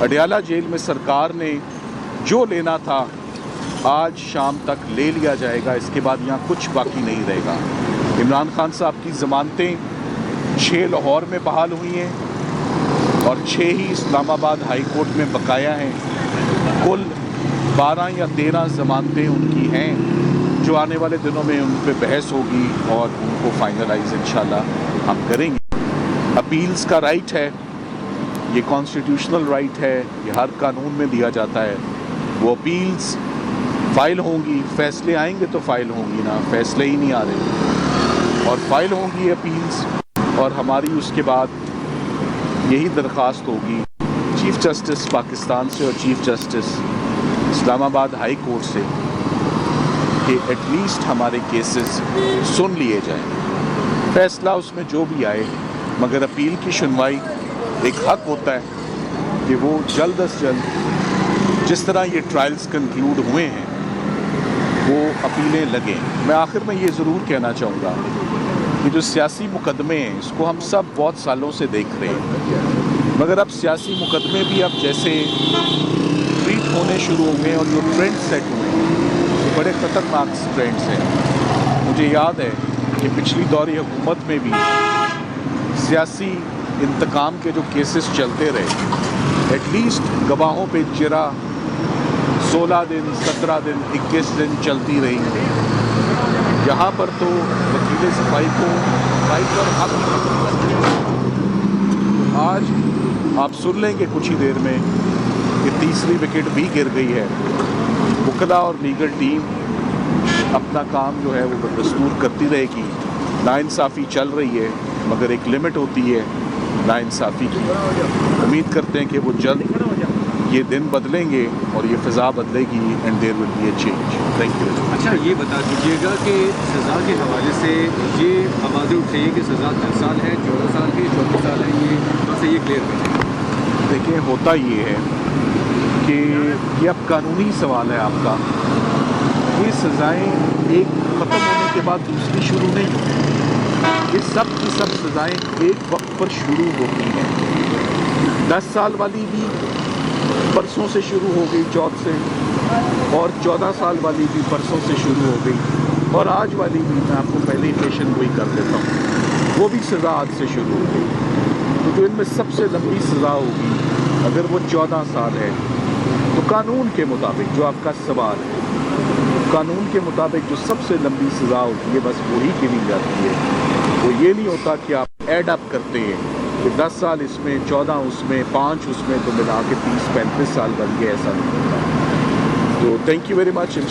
Adiala jail में सरकार ने जो लेना था आज शाम तक ले लिया जाएगा। इसके बाद यहाँ कुछ बाकी नहीं रहेगा। इमरान खान साहब की ज़मानतें 6 लाहौर में बहाल हुई हैं और 6 ही इस्लामाबाद हाई कोर्ट में बकाया हैं। कुल 12 या 13 ज़मानतें उनकी हैं जो आने वाले दिनों में उन पर बहस होगी और उनको फाइनलाइज इंशाल्लाह हम करेंगे। अपील्स का राइट है, ये कॉन्स्टिट्यूशनल राइट है, ये हर कानून में दिया जाता है। वो अपील्स फाइल होंगी, फैसले आएंगे तो फाइल होंगी ना, फैसले ही नहीं आ रहे और फाइल होंगी अपील्स। और हमारी उसके बाद यही दरख्वास्त होगी चीफ़ जस्टिस पाकिस्तान से और chief justice Islamabad high court से कि एटलीस्ट हमारे केसेस सुन लिए जाएं। फैसला उसमें जो भी आए, मगर अपील की सुनवाई एक हक होता है कि वो जल्द अज जल्द जिस तरह ये ट्रायल्स कंक्लूड हुए हैं वो अपीलें लगें। मैं आखिर में ये ज़रूर कहना चाहूँगा कि जो सियासी मुकदमे हैं इसको हम सब बहुत सालों से देख रहे हैं, मगर अब सियासी मुकदमे भी अब जैसे ट्रीट होने शुरू हो गए और जो ट्रेंड सेट हुए हैं बड़े ख़तरनाक ट्रेंड्स हैं। मुझे याद है कि पिछली दौरी हुकूमत में भी सियासी इंतकाम के जो केसेस चलते रहे, एटलीस्ट गवाहों पे जिरा 16 दिन, 17 दिन, 21 दिन चलती रही। यहाँ पर तो वकील सफाई को फाइट पर हक आज आप सुन लेंगे कुछ ही देर में कि तीसरी विकेट भी गिर गई है। वकला और लीगल टीम अपना काम जो है वो बदस्तूर करती रहेगी। नाइंसाफ़ी चल रही है मगर एक लिमिट होती है नाइंसाफ़ी की। उम्मीद करते हैं कि वो जल्द ये दिन बदलेंगे और ये फ़िज़ा बदलेगी and there will be a change. Thank you. अच्छा, ये बता दीजिएगा कि सज़ा के हवाले से ये आवाज़ें उठ रही है कि सज़ा 10 साल है, 14 साल है, 24 साल है, ये बस ये क्लियर करें। देखिए, होता ये है कि ये अब कानूनी सवाल है आपका। ये सज़ाएँ एक ख़त्म होने के बाद दूसरी शुरू नहीं होती। ये सब की सब सज़ाएँ एक वक्त पर शुरू होती हैं। 10 साल वाली भी परसों से शुरू हो गई, चौथ से, और 14 साल वाली भी परसों से शुरू हो गई, और आज वाली भी मैं आपको पहले ही पेशन गोई कर देता हूँ, वो भी सज़ा आज से शुरू हो गई। तो जो इनमें सबसे लंबी सज़ा होगी अगर वो 14 साल है तो कानून के मुताबिक, जो आपका सवाल है, कानून के मुताबिक जो सबसे लंबी सज़ा होती है बस वही गिनी जाती है। वो ये नहीं होता कि आप एड अप करते हैं कि 10 साल इसमें, 14 उसमें, 5 उसमें, तो मिला के 30-35 साल बन गए, ऐसा नहीं होता। तो थैंक यू वेरी मच।